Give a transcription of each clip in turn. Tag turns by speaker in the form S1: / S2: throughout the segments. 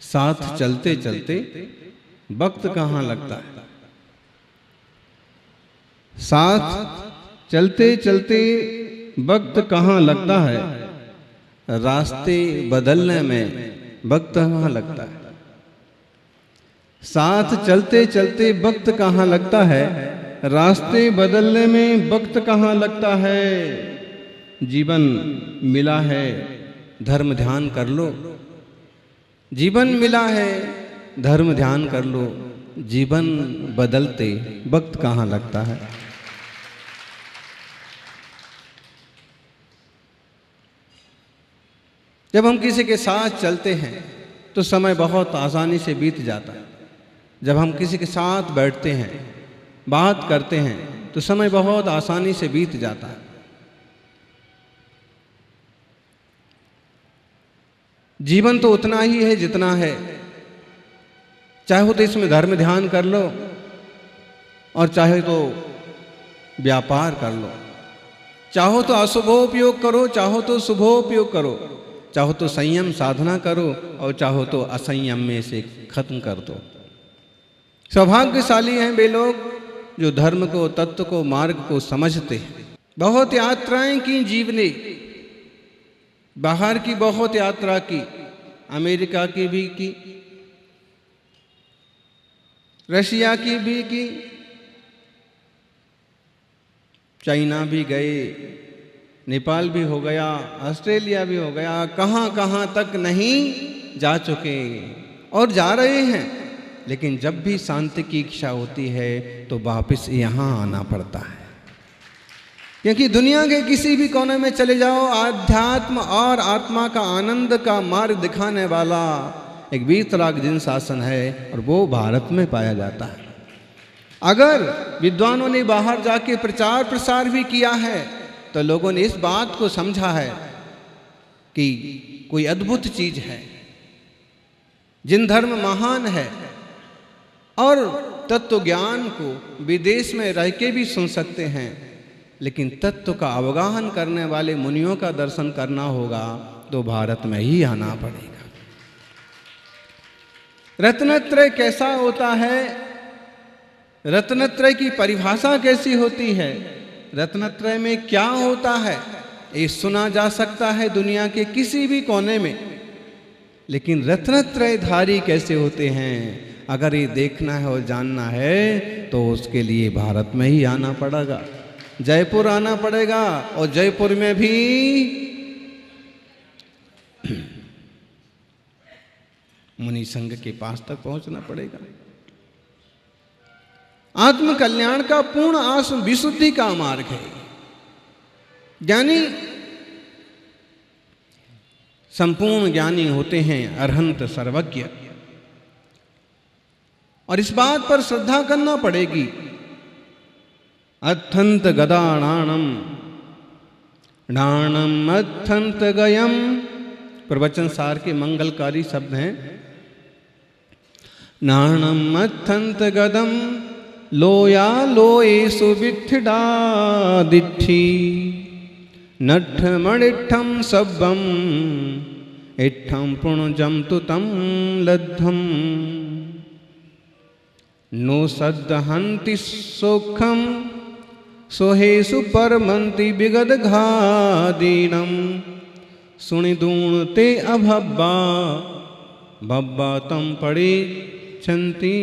S1: साथ चलते चलते वक्त कहाँ लगता है। साथ चलते चलते वक्त कहाँ लगता है, रास्ते बदलने में वक्त कहाँ लगता है। साथ चलते चलते वक्त कहाँ लगता है, रास्ते बदलने में वक्त कहाँ लगता है। जीवन मिला है धर्म ध्यान कर लो, जीवन मिला है धर्म ध्यान कर लो, जीवन बदलते वक्त कहाँ लगता है। जब हम किसी के साथ चलते हैं तो समय बहुत आसानी से बीत जाता है। जब हम किसी के साथ बैठते हैं, बात करते हैं, तो समय बहुत आसानी से बीत जाता है। जीवन तो उतना ही है जितना है। चाहे तो इसमें धर्म ध्यान कर लो और चाहे तो व्यापार कर लो, चाहो तो अशुभोपयोग करो, चाहो तो शुभोपयोग करो, चाहो तो संयम साधना करो और चाहो तो असंयम में से खत्म कर दो। सौभाग्यशाली हैं वे लोग जो धर्म को, तत्व को, मार्ग को समझते हैं। बहुत यात्राएं की जीवने, बाहर की बहुत यात्रा की, अमेरिका की भी की, रशिया की भी की, चाइना भी गए, नेपाल भी हो गया, ऑस्ट्रेलिया भी हो गया, कहाँ कहाँ तक नहीं जा चुके और जा रहे हैं। लेकिन जब भी शांति की इच्छा होती है तो वापस यहाँ आना पड़ता है, क्योंकि दुनिया के किसी भी कोने में चले जाओ, आध्यात्म और आत्मा का आनंद का मार्ग दिखाने वाला एक वीतराग शासन है और वो भारत में पाया जाता है। अगर विद्वानों ने बाहर जाके प्रचार प्रसार भी किया है तो लोगों ने इस बात को समझा है कि कोई अद्भुत चीज है, जिन धर्म महान है और तत्व ज्ञान को विदेश में रह के भी सुन सकते हैं, लेकिन तत्व का अवगाहन करने वाले मुनियों का दर्शन करना होगा तो भारत में ही आना पड़ेगा। रत्नत्रय कैसा होता है, रत्नत्रय की परिभाषा कैसी होती है, रत्नत्रय में क्या होता है, ये सुना जा सकता है दुनिया के किसी भी कोने में, लेकिन रत्नत्रय धारी कैसे होते हैं, अगर ये देखना है और जानना है तो उसके लिए भारत में ही आना पड़ेगा, जयपुर आना पड़ेगा और जयपुर में भी मुनि संघ के पास तक पहुंचना पड़ेगा। आत्म कल्याण का पूर्ण आत्म विशुद्धि का मार्ग है। ज्ञानी संपूर्ण ज्ञानी होते हैं, अरहंत सर्वज्ञ, और इस बात पर श्रद्धा करना पड़ेगी। अथंत गदाणाणम डाणम अथंत गयम, प्रवचन सार के मंगलकारी शब्द हैं। नाणम अथंत गदम लोया लोएसु विठिडा दिठी, नठ मणिठम सब्बम इठम पुणजम तुतम लद्धम, नो सद्दहंति सुखम सोहेसु परमंति विगद घादीनम, सुनिदूण ते अभब्बा भब्बा तम पड़िच्छन्ति,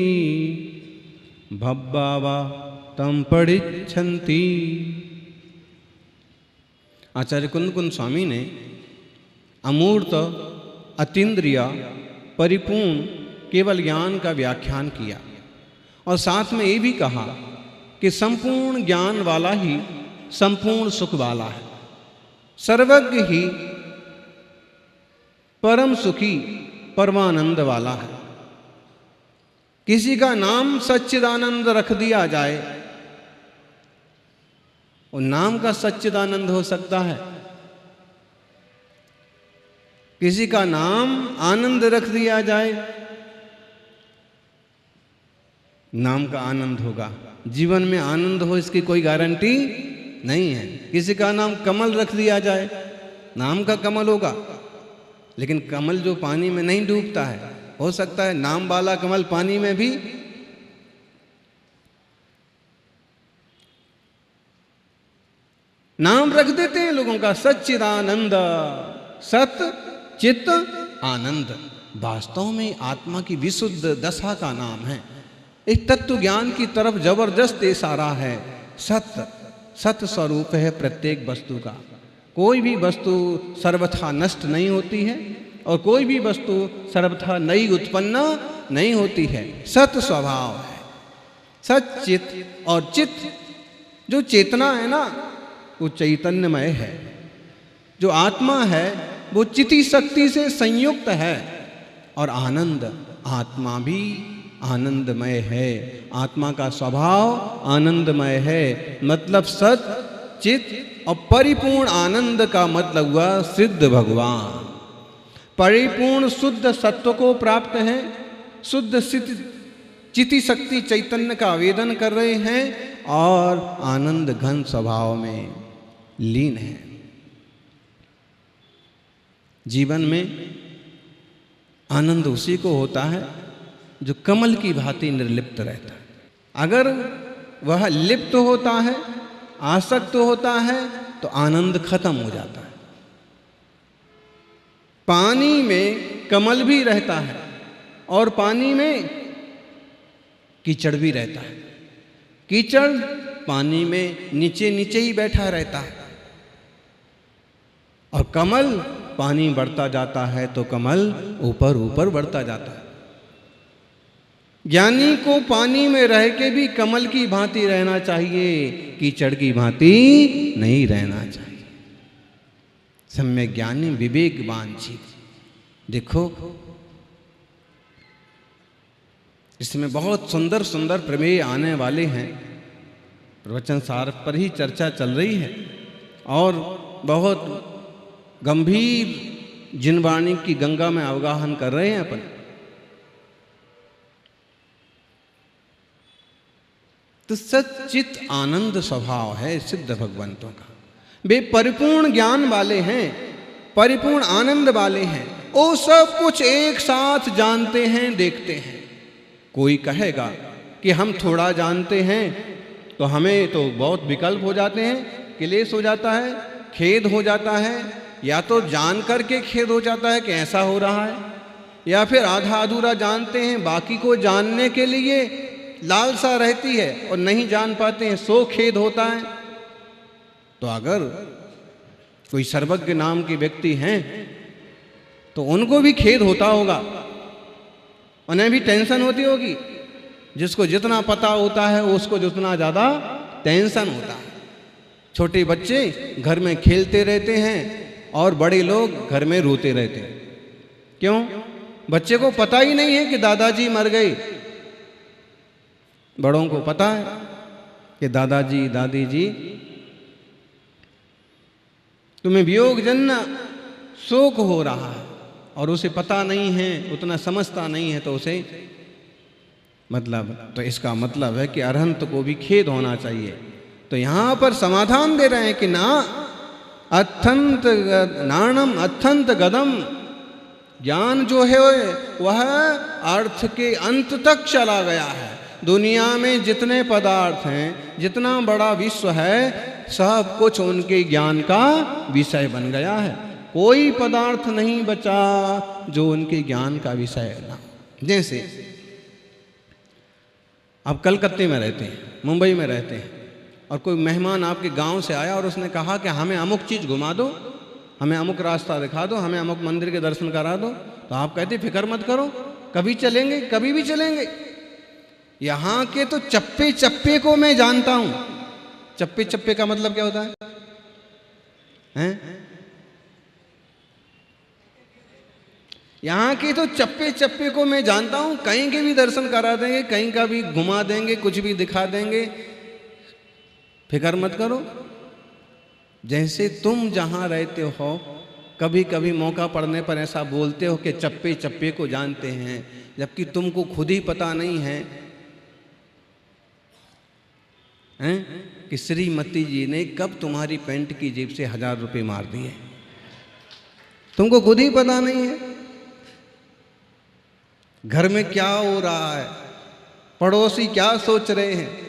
S1: भब्बावा तम पड़िच्छन्ति। आचार्य कुंद कुंद स्वामी ने अमूर्त, अतीन्द्रिय, परिपूर्ण केवल ज्ञान का व्याख्यान किया और साथ में ये भी कहा कि संपूर्ण ज्ञान वाला ही संपूर्ण सुख वाला है। सर्वज्ञ ही परम सुखी, परमानंद वाला है। किसी का नाम सच्चिदानंद रख दिया जाए, वो नाम का सच्चिदानंद हो सकता है। किसी का नाम आनंद रख दिया जाए, नाम का आनंद होगा। जीवन में आनंद हो इसकी कोई गारंटी नहीं है। किसी का नाम कमल रख दिया जाए, नाम का कमल होगा, लेकिन कमल जो पानी में नहीं डूबता है, हो सकता है नाम वाला कमल पानी में भी नाम रख देते हैं लोगों का, सच्चिदानंद, सत चित आनंद। वास्तव में आत्मा की विशुद्ध दशा का नाम है। एक तत्व ज्ञान की तरफ जबरदस्त इशारा है। सत्य, सत स्वरूप है प्रत्येक वस्तु का। कोई भी वस्तु सर्वथा नष्ट नहीं होती है और कोई भी वस्तु सर्वथा नई उत्पन्न नहीं होती है। सत स्वभाव है। सच्चित और चित, जो चेतना है ना वो चैतन्यमय है। जो आत्मा है वो चिति शक्ति से संयुक्त है। और आनंद, आत्मा भी आनंदमय है। आत्मा का स्वभाव आनंदमय है। मतलब सत चित और परिपूर्ण आनंद का मतलब हुआ सिद्ध भगवान। परिपूर्ण शुद्ध सत्व को प्राप्त है। शुद्ध चिति शक्ति चैतन्य का आवेदन कर रहे हैं और आनंद घन स्वभाव में लीन है। जीवन में आनंद उसी को होता है जो कमल की भांति निर्लिप्त रहता है। अगर वह लिप्त होता है, आसक्त होता है, तो आनंद खत्म हो जाता है। पानी में कमल भी रहता है और पानी में कीचड़ भी रहता है। कीचड़ पानी में नीचे नीचे ही बैठा रहता है और कमल पानी बढ़ता जाता है तो कमल ऊपर ऊपर बढ़ता जाता है। ज्ञानी को पानी में रह के भी कमल की भांति रहना चाहिए, कीचड़ की भांति नहीं रहना चाहिए। सम्यक ज्ञानी विवेकवान जीव। देखो इसमें बहुत सुंदर सुंदर प्रमेय आने वाले हैं। प्रवचन सार पर ही चर्चा चल रही है और बहुत गंभीर जिनवाणी की गंगा में अवगाहन कर रहे हैं अपन। तो सच्चित आनंद स्वभाव है सिद्ध भगवंतों का। वे परिपूर्ण ज्ञान वाले हैं, परिपूर्ण आनंद वाले हैं। वो सब कुछ एक साथ जानते हैं, देखते हैं। कोई कहेगा कि हम थोड़ा जानते हैं तो हमें तो बहुत विकल्प हो जाते हैं, क्लेश हो जाता है, खेद हो जाता है। या तो जान करके खेद हो जाता है कि ऐसा हो रहा है, या फिर आधा अधूरा जानते हैं, बाकी को जानने के लिए लालसा रहती है और नहीं जान पाते हैं, सो खेद होता है। तो अगर कोई सर्वज्ञ नाम के व्यक्ति हैं तो उनको भी खेद होता होगा, उन्हें भी टेंशन होती होगी। जिसको जितना पता होता है उसको जितना ज़्यादा टेंशन होता है। छोटे बच्चे घर में खेलते रहते हैं और बड़े लोग घर में रोते रहते हैं। क्यों? बच्चे को पता ही नहीं है कि दादाजी मर गए। बड़ों को पता है कि दादाजी दादी जी तुम्हें वियोग जन्य शोक हो रहा है और उसे पता नहीं है, उतना समझता नहीं है, तो उसे तो इसका मतलब है कि अरहंत को भी खेद होना चाहिए। तो यहां पर समाधान दे रहे हैं कि ना अत्यंत नाणम अत्यंत गदम, ज्ञान जो है वह अर्थ के अंत तक चला गया है। दुनिया में जितने पदार्थ हैं, जितना बड़ा विश्व है, सब कुछ उनके ज्ञान का विषय बन गया है। कोई पदार्थ नहीं बचा जो उनके ज्ञान का विषय ना। जैसे आप कलकत्ते में रहते हैं, मुंबई में रहते हैं और कोई मेहमान आपके गांव से आया और उसने कहा कि हमें अमुक चीज़ घुमा दो, हमें अमुक रास्ता दिखा दो, हमें अमुक मंदिर के दर्शन करा दो। तो आप कहते फिक्र मत करो, कभी चलेंगे, कभी भी चलेंगे। यहाँ के तो चप्पे चप्पे को मैं जानता हूँ। चप्पे चप्पे का मतलब क्या होता है? यहाँ के तो चप्पे चप्पे को मैं जानता हूँ। कहीं के भी दर्शन करा देंगे, कहीं का भी घुमा देंगे, कुछ भी दिखा देंगे, फिक्र मत करो। जैसे तुम जहाँ रहते हो, कभी कभी मौका पड़ने पर ऐसा बोलते हो कि चप्पे चप्पे को जानते हैं, जबकि तुमको खुद ही पता नहीं है कि श्रीमती जी ने कब तुम्हारी पैंट की जेब से 1000 रुपये मार दिए। तुमको खुद ही पता नहीं है। घर में क्या हो रहा है, पड़ोसी क्या सोच रहे हैं,